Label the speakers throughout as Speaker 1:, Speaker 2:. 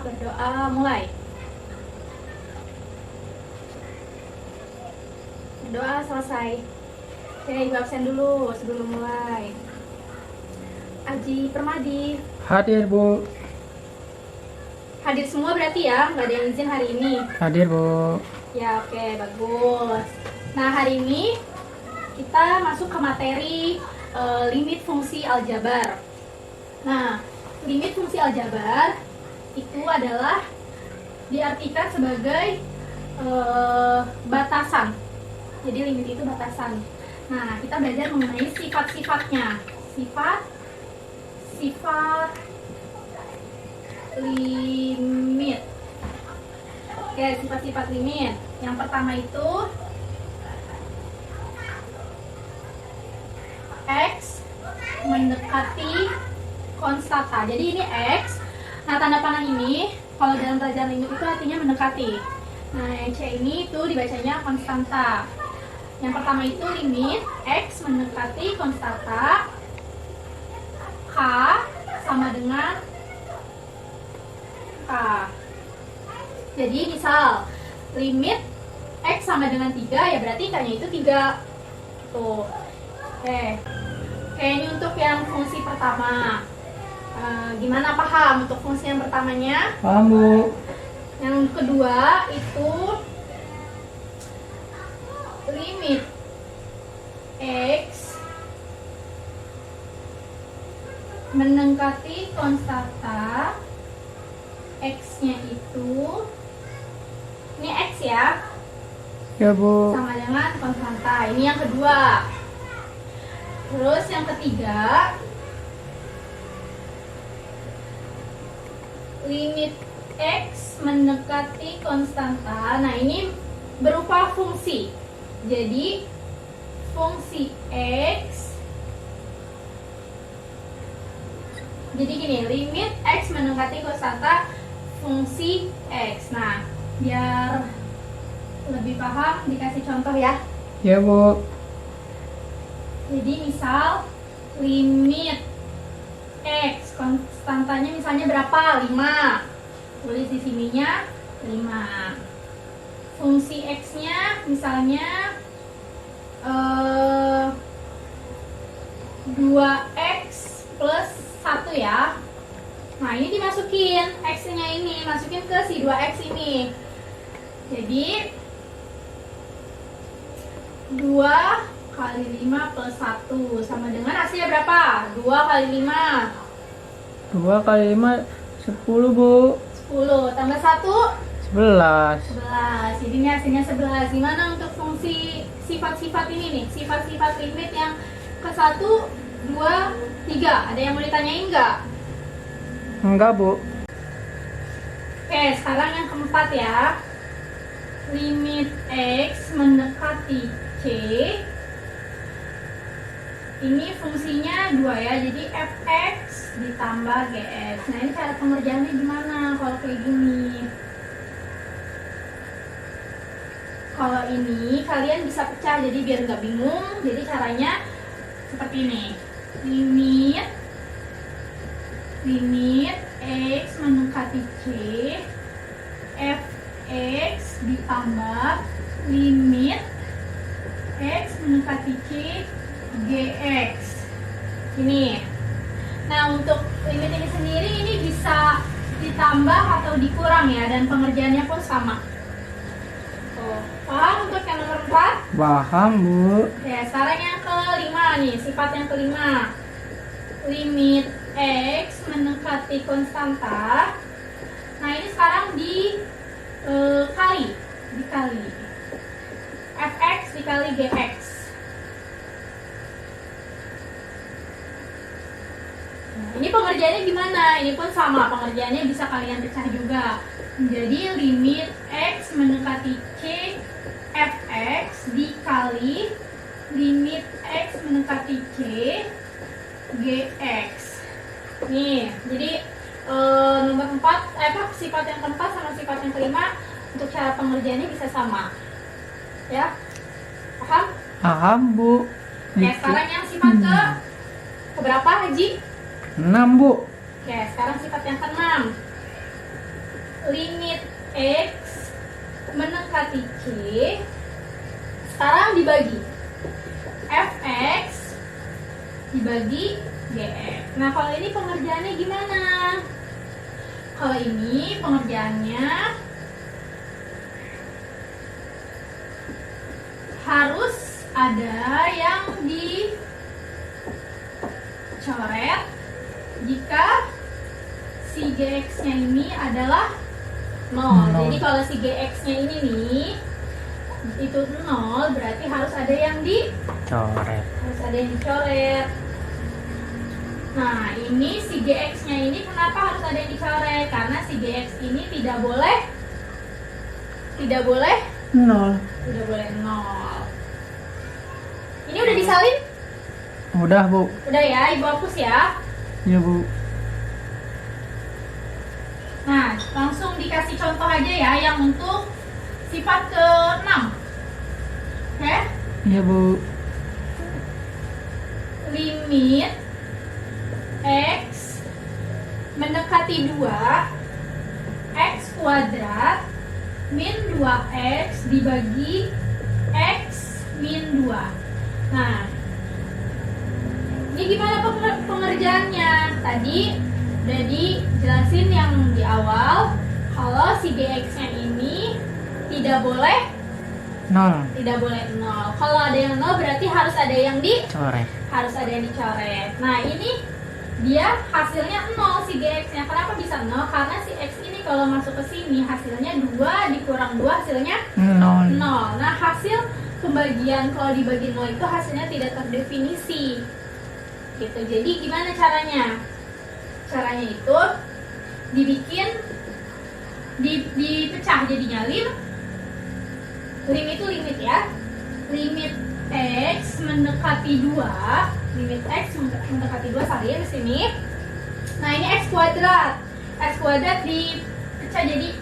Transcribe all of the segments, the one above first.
Speaker 1: berdoa, mulai. Berdoa selesai. Oke, ibu absen dulu sebelum mulai. Aji Permadi.
Speaker 2: Hadir, Bu.
Speaker 1: Hadir semua berarti ya, nggak ada yang izin hari ini.
Speaker 2: Hadir, Bu.
Speaker 1: Ya, oke, bagus. Nah, hari ini kita masuk ke materi limit fungsi aljabar. Nah, limit fungsi aljabar itu adalah diartikan sebagai batasan. Jadi limit itu batasan. Nah, kita belajar mengenai sifat-sifatnya. Sifat limit. Oke, sifat-sifat limit. Yang pertama itu X mendekati konstanta. Jadi ini X. Nah, tanda panah ini kalau dalam pelajaran limit itu artinya mendekati. Nah, yang C ini itu dibacanya konstanta. Yang pertama itu limit X mendekati konstanta K sama dengan K. Jadi misal limit X sama dengan 3, ya berarti K-nya itu 3. Tuh. Oke, ini untuk yang fungsi pertama. Gimana, paham untuk fungsi yang pertamanya?
Speaker 2: Paham, Bu.
Speaker 1: Yang kedua itu limit X mendekati konstanta X-nya itu, ini X ya,
Speaker 2: Ya, Bu.
Speaker 1: sama dengan konstanta. Ini yang kedua. Terus yang ketiga, limit X mendekati konstanta. Nah, ini berupa fungsi. Jadi fungsi X, jadi gini, limit X mendekati konstanta fungsi X. Nah, biar lebih paham dikasih contoh ya.
Speaker 2: Ya, Bu.
Speaker 1: Jadi misal limit X konstantanya misalnya berapa? 5. Tulis di sininya 5. Fungsi X-nya misalnya 2X plus 1 ya. Nah, ini dimasukin X-nya ini, masukin ke si 2X ini. Jadi 2 kali 5 plus 1 sama dengan hasilnya berapa? 2 kali 5
Speaker 2: 2 kali 5, 10, Bu.
Speaker 1: 10 tambah 1
Speaker 2: 11.
Speaker 1: 11. Jadi ini hasilnya 11. Gimana untuk fungsi sifat-sifat ini nih? Sifat-sifat limit yang ke 1, 2, 3. Ada yang mau ditanyain nggak?
Speaker 2: Enggak, Bu.
Speaker 1: Oke, sekarang yang keempat ya. Limit X mendekati C. Ini fungsinya 2 ya, jadi fx ditambah gx. Nah, ini cara pengerjaannya gimana kalau kayak gini? Kalau ini kalian bisa pecah, jadi biar nggak bingung. Jadi caranya seperti ini. Limit X mendekati C, fx ditambah limit X mendekati C gx. Ini. Nah, untuk limit ini sendiri ini bisa ditambah atau dikurang ya, dan pengerjaannya pun sama. Tuh, paham untuk yang nomor 4?
Speaker 2: Paham, Bu.
Speaker 1: Ya, sekarang yang kelima nih, sifat yang kelima. Limit X mendekati konstanta. Nah, ini sekarang dikali. Fx dikali gx. Ini pengerjaannya gimana? Ini pun sama, pengerjaannya bisa kalian pecah juga. Jadi limit X mendekati C fx dikali limit X mendekati C gx. Nih, jadi nomor 4, sifat yang keempat sama sifat yang kelima untuk cara pengerjaannya bisa sama. Ya? Paham?
Speaker 2: Paham, Bu.
Speaker 1: Ya, sekarang yang sifat keberapa, Haji?
Speaker 2: 6, Bu.
Speaker 1: Oke, sekarang sifat yang ke-6. limit X mendekati C sekarang dibagi Fx dibagi Gx. Nah kalau ini pengerjaannya gimana? Kalau ini pengerjaannya harus ada yang dicoret jika si Gx-nya ini adalah 0. Jadi kalau si Gx-nya ini nih itu 0, berarti harus ada yang
Speaker 2: Coret.
Speaker 1: harus ada yang dicoret. Nah, ini si Gx-nya ini kenapa harus ada yang dicoret? Karena si Gx ini tidak boleh
Speaker 2: 0.
Speaker 1: 0. Ini udah disalin?
Speaker 2: Udah, Bu.
Speaker 1: Udah ya, Ibu hapus ya.
Speaker 2: Iya, Bu.
Speaker 1: Nah, langsung dikasih contoh aja ya yang untuk sifat ke-6. Oke?
Speaker 2: Iya, Bu.
Speaker 1: Limit X mendekati 2 X kuadrat min 2X dibagi X min 2. Nah, ini gimana pengerjaannya? Tadi udah dijelasin yang di awal kalau si Gx-nya ini tidak boleh
Speaker 2: 0.
Speaker 1: 0. Kalau ada yang 0 berarti harus ada yang
Speaker 2: Coret.
Speaker 1: dicoret. Nah, ini dia hasilnya 0 si Gx-nya. Kenapa bisa 0? Karena si X ini kalau masuk ke sini hasilnya 2 dikurang 2 hasilnya
Speaker 2: 0.
Speaker 1: 0. Nah, hasil pembagian kalau dibagi 0 itu hasilnya tidak terdefinisi. Gitu. Jadi gimana caranya? Caranya itu dibikin dipecah jadinya lim itu limit ya. Limit X mendekati 2, limit X mendekati 2 salin di sini. Nah, ini X kuadrat. X kuadrat dipecah jadi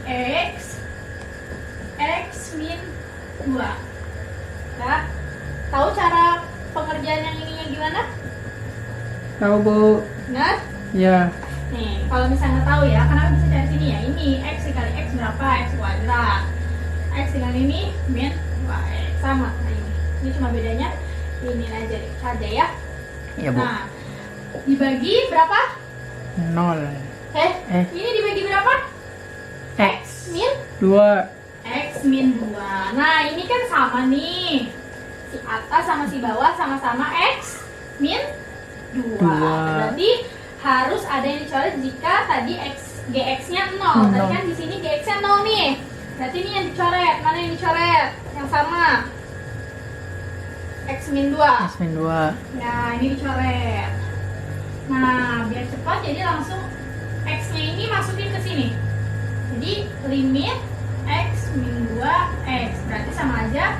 Speaker 1: X min 2. Nah, tahu cara pengerjaan yang ininya gimana?
Speaker 2: Tahu, Bu.
Speaker 1: Benar?
Speaker 2: Ya.
Speaker 1: Nih, kalau misalnya tahu ya, kenapa bisa cari sini ya? Ini X dikali X berapa? X kuadrat. X dikali ini min 2X. Sama. Nah, ini cuma bedanya ini aja ya.
Speaker 2: Iya, Bu.
Speaker 1: Nah, dibagi berapa?
Speaker 2: 0.
Speaker 1: Ini dibagi berapa?
Speaker 2: X
Speaker 1: Min
Speaker 2: 2.
Speaker 1: X min 2. Nah, ini kan sama nih. Si atas sama si bawah sama-sama X min 2. Berarti harus ada yang dicoret jika tadi Gx-nya 0. Tadi kan di sini Gx-nya 0 nih. Berarti ini yang dicoret. Mana yang dicoret? Yang sama. X min 2.
Speaker 2: X min 2.
Speaker 1: Nah, ini dicoret. Nah, biar cepat jadi langsung X-nya ini masukin ke sini. Jadi limit X min 2X. Berarti sama aja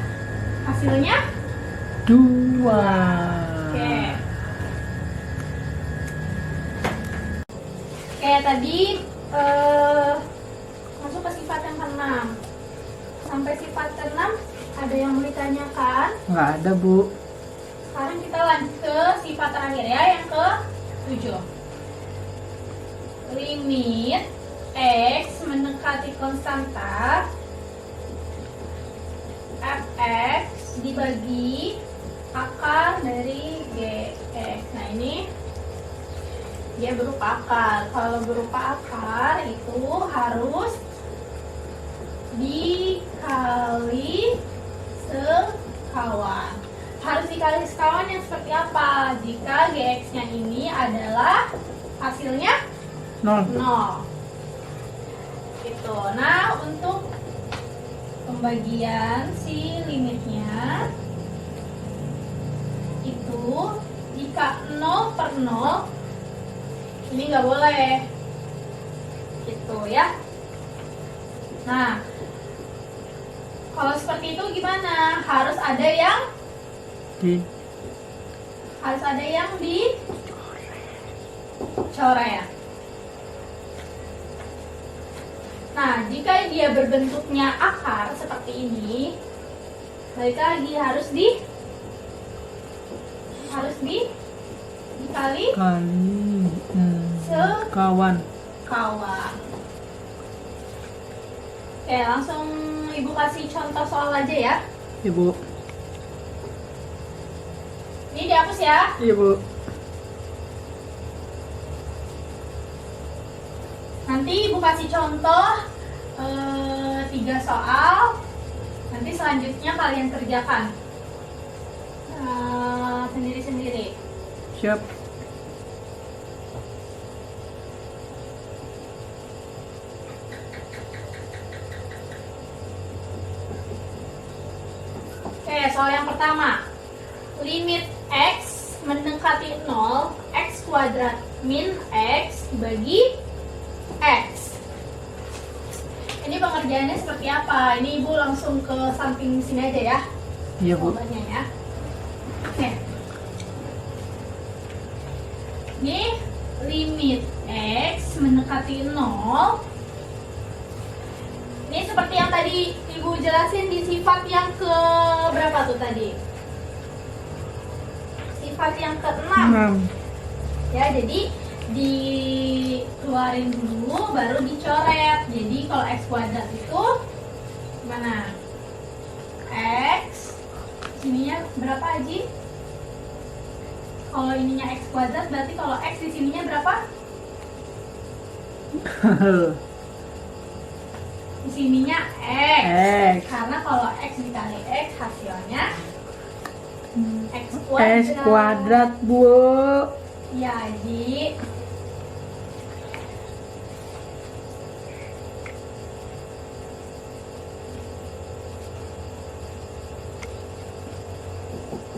Speaker 1: hasilnya
Speaker 2: 2.
Speaker 1: Oke. Kayak tadi masuk ke sifat yang ke-6. Sampai sifat ke-6 ada yang mau ditanyakan?
Speaker 2: Nggak ada, Bu.
Speaker 1: Sekarang kita lanjut ke sifat terakhir ya, yang ke-7. Limit X mendekati konstanta Fx dibagi akar dari Gx. Nah, ini dia berupa akar. Kalau berupa akar itu harus dikali sekawan. Harus dikali sekawan yang seperti apa? Jika Gx-nya ini adalah hasilnya
Speaker 2: 0.
Speaker 1: 0. Gitu. Nah, untuk pembagian si limitnya itu jika 0 per 0 ini nggak boleh gitu ya. Nah, kalau seperti itu gimana? Harus ada yang dicoret. Nah, jika dia berbentuknya akar seperti ini, balik lagi harus dikali
Speaker 2: kawan.
Speaker 1: kawan. Oke, langsung Ibu kasih contoh soal aja ya.
Speaker 2: Iya Bu.
Speaker 1: Ini dihapus ya.
Speaker 2: Iya Bu.
Speaker 1: Nanti Ibu kasih contoh 3 soal. Nanti selanjutnya kalian kerjakan sendiri-sendiri.
Speaker 2: Siap.
Speaker 1: Oke, soal yang pertama. Limit X mendekati 0, X kuadrat min X dibagi X. Ini pengerjaannya seperti apa? Ini Ibu langsung ke samping sini aja ya.
Speaker 2: Iya Bu.
Speaker 1: Jawabannya ya. Oke. Ini limit X mendekati 0. Ini seperti yang tadi Ibu jelasin di sifat yang ke berapa tuh tadi? Sifat yang ke-6.
Speaker 2: 6.
Speaker 1: Ya, jadi dikeluarin dulu baru dicoret. Jadi kalau X kuadrat itu mana? X sininya berapa Aji? Kalau ininya X kuadrat berarti kalau X di sininya berapa? Di sininya X.
Speaker 2: X.
Speaker 1: Karena kalau X dikali X hasilnya X
Speaker 2: S kuadrat Bu.
Speaker 1: Ya, Ji.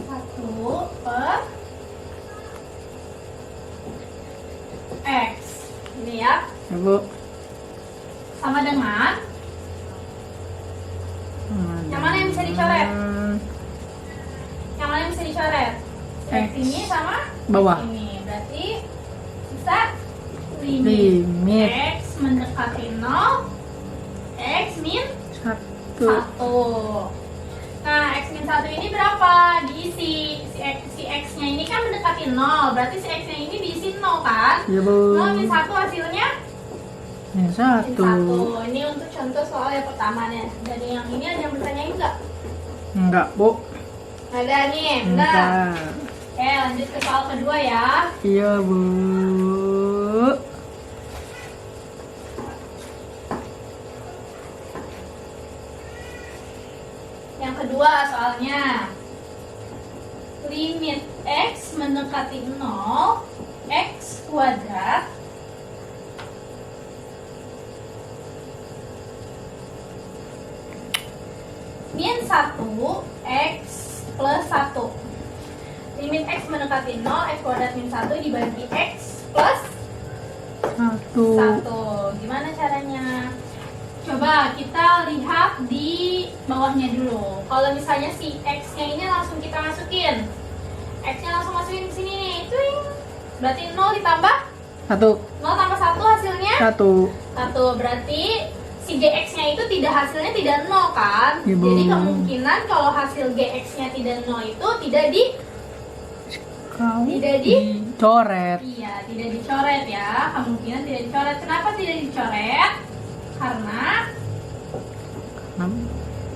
Speaker 1: Satu per X. Ini ya.
Speaker 2: Ya Bu.
Speaker 1: Sama dengan yang mana yang bisa dicoret? Yang mana yang bisa dicoret? X
Speaker 2: X.
Speaker 1: ini sama
Speaker 2: Bawah.
Speaker 1: X ini. Berarti bisa limit
Speaker 2: Limit
Speaker 1: X mendekati 0, X min
Speaker 2: 1.
Speaker 1: 1. Nah, X min 1 ini berapa? Diisi. Si X-nya ini kan mendekati 0. Berarti si X-nya ini diisi 0 kan?
Speaker 2: Iya Bu.
Speaker 1: 0 min 1 hasilnya?
Speaker 2: Min
Speaker 1: Min
Speaker 2: 1.
Speaker 1: 1. Ini untuk contoh soal yang pertama nih. Dan yang ini ada yang bertanyain nggak?
Speaker 2: Enggak Bu.
Speaker 1: Ada nih, benar.
Speaker 2: Enggak.
Speaker 1: Oke, lanjut ke soal kedua ya.
Speaker 2: Iya Bu.
Speaker 1: Yang kedua soalnya. Limit X mendekati 0, X kuadrat min 1, X plus 1. Limit X mendekati 0, X kuadrat min 1 dibagi X plus
Speaker 2: 1.
Speaker 1: 1. Gimana caranya? Coba kita lihat di bawahnya dulu. Kalau misalnya si X-nya ini langsung kita masukin. X-nya langsung masukin ke sini nih. Twing. Berarti 0 ditambah
Speaker 2: 1.
Speaker 1: 0 tambah 1 hasilnya
Speaker 2: 1.
Speaker 1: 1. Berarti si GX-nya itu hasilnya tidak 0 kan?
Speaker 2: Ibu.
Speaker 1: Jadi kemungkinan kalau hasil GX-nya tidak 0 itu tidak
Speaker 2: dicoret.
Speaker 1: Iya, tidak dicoret ya. Kemungkinan tidak dicoret. Kenapa tidak dicoret?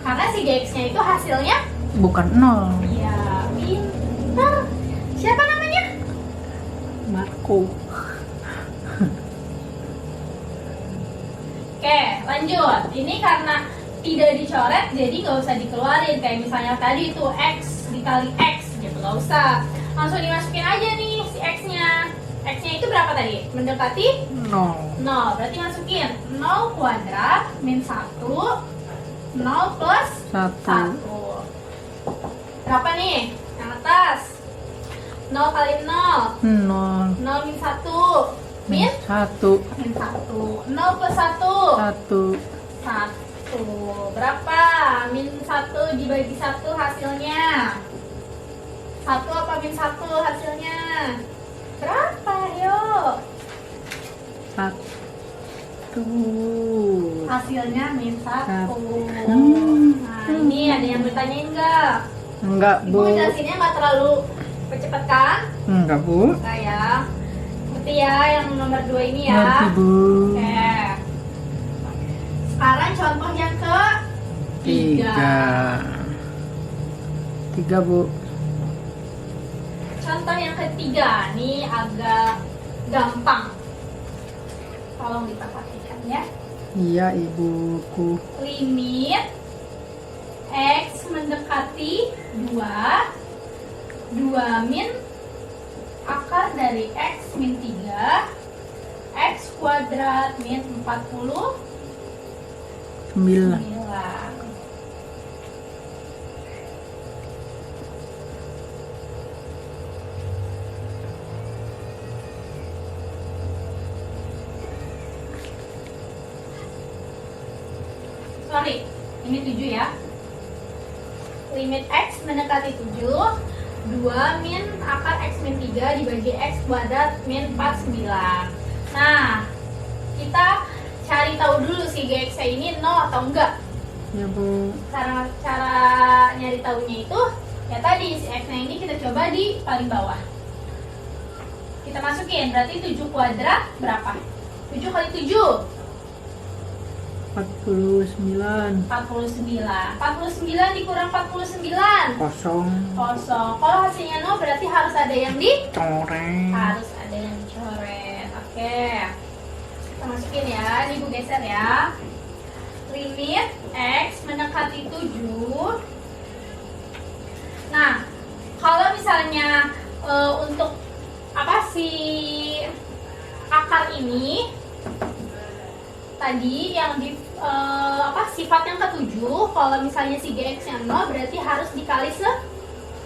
Speaker 1: Karena si GX-nya itu hasilnya
Speaker 2: bukan 0.
Speaker 1: iya, pintar. Siapa namanya?
Speaker 2: Marco.
Speaker 1: Oke, lanjut. Ini karena tidak dicoret, jadi nggak usah dikeluarin. Kayak misalnya tadi itu X dikali X, gitu nggak usah. Langsung dimasukin aja nih si X-nya. X-nya itu berapa tadi? Mendekati
Speaker 2: 0.
Speaker 1: 0. Berarti masukin 0 kuadrat min 1, 0 plus
Speaker 2: 1.
Speaker 1: 1. Berapa nih? Yang atas. 0 kali 0.
Speaker 2: 0.
Speaker 1: 0 min 1. Min?
Speaker 2: 1.
Speaker 1: Min 1. 0 plus 1.
Speaker 2: 1.
Speaker 1: 1. Berapa? Min 1 dibagi 1 hasilnya. 1 apa min 1 hasilnya? Berapa? Yuk.
Speaker 2: 1.
Speaker 1: Hasilnya min 1.
Speaker 2: Hmm.
Speaker 1: Nah, ini ada yang bertanyain nggak?
Speaker 2: Enggak
Speaker 1: Ibu
Speaker 2: Bu.
Speaker 1: jelasinnya nggak terlalu cepet kan?
Speaker 2: Enggak Bu.
Speaker 1: Enggak ya. Seperti ya yang nomor 2 ini ya.
Speaker 2: Ngerti Bu.
Speaker 1: Oke. Sekarang contoh yang ke
Speaker 2: 3, Bu.
Speaker 1: Contoh yang ketiga, nih agak gampang. Tolong diperhatikan ya.
Speaker 2: Iya, Ibuku.
Speaker 1: Limit X mendekati 2 min akar dari X min 3 X kuadrat min 49.
Speaker 2: 9.
Speaker 1: Sorry, ini 7 ya. Limit X mendekati 7, 2 min akar X min 3 dibagi X kuadrat min 49. Nah, kita cari tahu dulu si GX ini 0 atau enggak.
Speaker 2: Ya, Bu.
Speaker 1: Cara nyari tahunya itu, ya tadi si X-nya ini kita coba di paling bawah. Kita masukin, berarti 7 kuadrat berapa? 7 kali 7
Speaker 2: 49.
Speaker 1: 49 dikurang 49
Speaker 2: Kosong.
Speaker 1: kosong. Kalau hasilnya 0 berarti harus ada yang
Speaker 2: Coret.
Speaker 1: dicoret. Oke, kita masukin ya, ini Bu geser ya. Limit X mendekati 7. Nah, kalau misalnya untuk apa sih akar ini tadi yang di sifat yang ke-7, kalau misalnya si GX nya 0 berarti harus dikali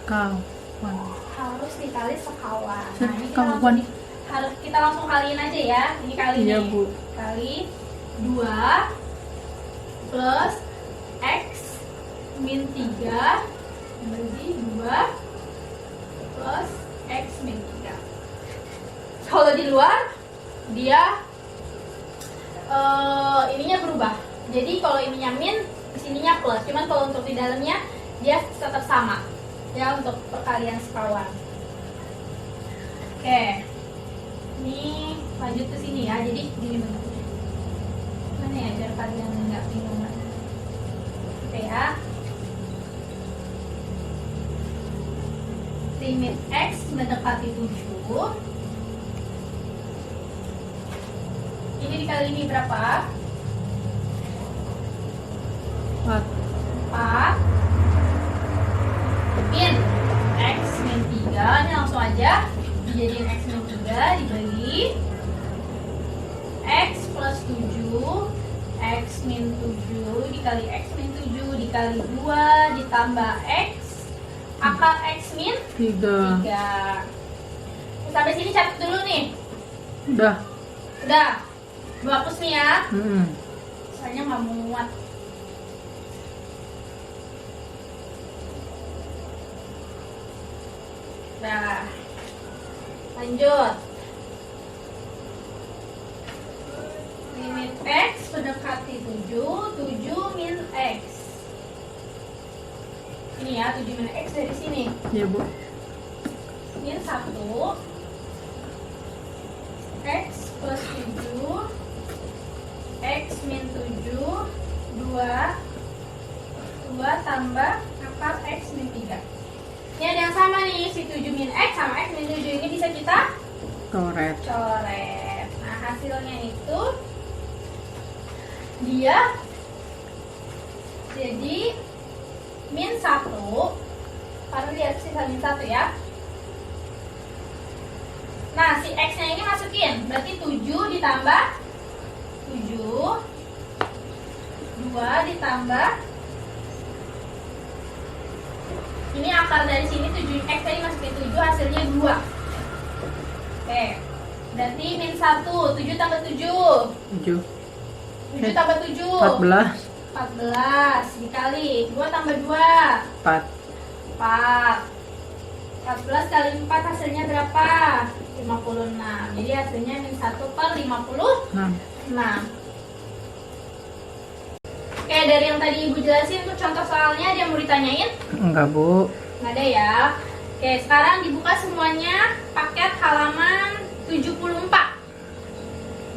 Speaker 2: Kawan.
Speaker 1: harus dikali sekawan. Nah, ini
Speaker 2: Sekawan.
Speaker 1: kita langsung kaliin aja ya. Ini kali
Speaker 2: Iya,
Speaker 1: nih.
Speaker 2: Bu.
Speaker 1: Kali 2 plus X min 3 bagi 2 plus X min 3. Kalau di luar dia ininya berubah. Jadi kalau ininya min, sininya plus. Cuman kalau untuk di dalamnya dia tetap sama. Ya, untuk perkalian sekawan. Oke. Ini lanjut ke sini ya. Jadi gini bentuknya. Mana ya biar kalian nggak bingung. Oke ya. Limit X mendekati 7. Ini dikali ini berapa?
Speaker 2: 4.
Speaker 1: 4 min X min 3. Ini langsung aja dijadiin X min 3 dibagi X plus 7 X min 7 dikali X min 7 dikali 2 ditambah X akar X min
Speaker 2: 3.
Speaker 1: 3. Sampai sini catat dulu nih.
Speaker 2: Udah.
Speaker 1: Gue hapus nih ya. Soalnya nggak muat. Nah, lanjut. Limit X mendekati 7 min X. Ini ya, 7 min X dari sini.
Speaker 2: Ya, Bu.
Speaker 1: Min 1 X plus 7 X min 7 2 tambah akar X min 3. Ini ada yang sama nih, si 7 min X sama X min 7 ini bisa kita
Speaker 2: Coret.
Speaker 1: Nah, hasilnya itu dia jadi min 1 karena dia sisa min 1 ya. Nah, si X nya ini masukin, berarti 7 ditambah 7 2 ditambah ini akar dari sini 7X tadi masukin 7 hasilnya 2. Oke, berarti min 1 7 tambah 7
Speaker 2: 7.
Speaker 1: 7 tambah 7
Speaker 2: 14.
Speaker 1: dikali 2 tambah 2
Speaker 2: 4.
Speaker 1: 14 kali 4 hasilnya berapa? 56. Jadi hasilnya min 1/56.
Speaker 2: 6.
Speaker 1: Oke, dari yang tadi Ibu jelasin untuk contoh soalnya ada yang mau ditanyain?
Speaker 2: Enggak, Bu.
Speaker 1: Nggak ada ya. Oke, sekarang dibuka semuanya paket halaman 74.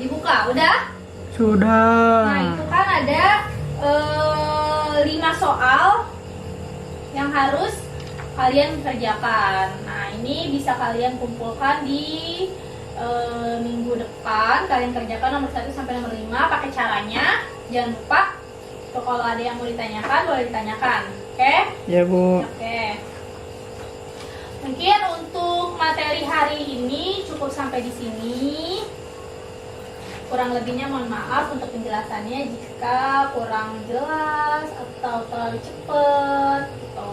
Speaker 1: Dibuka, udah?
Speaker 2: Sudah.
Speaker 1: Nah, itu kan ada harus kalian kerjakan. Nah, ini bisa kalian kumpulkan di minggu depan. Kalian kerjakan nomor 1 sampai nomor 5 pakai caranya. Jangan lupa tuh, kalau ada yang mau ditanyakan boleh ditanyakan. Oke?
Speaker 2: Ya Bu.
Speaker 1: Oke. Mungkin untuk materi hari ini cukup sampai di sini. Kurang lebihnya mohon maaf untuk penjelasannya jika kurang jelas atau terlalu cepet gitu.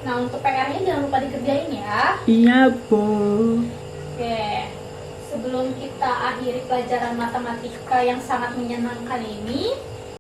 Speaker 1: Nah, untuk PR-nya jangan lupa dikerjain ya.
Speaker 2: Iya Bu.
Speaker 1: Oke. Sebelum kita akhiri pelajaran matematika yang sangat menyenangkan ini,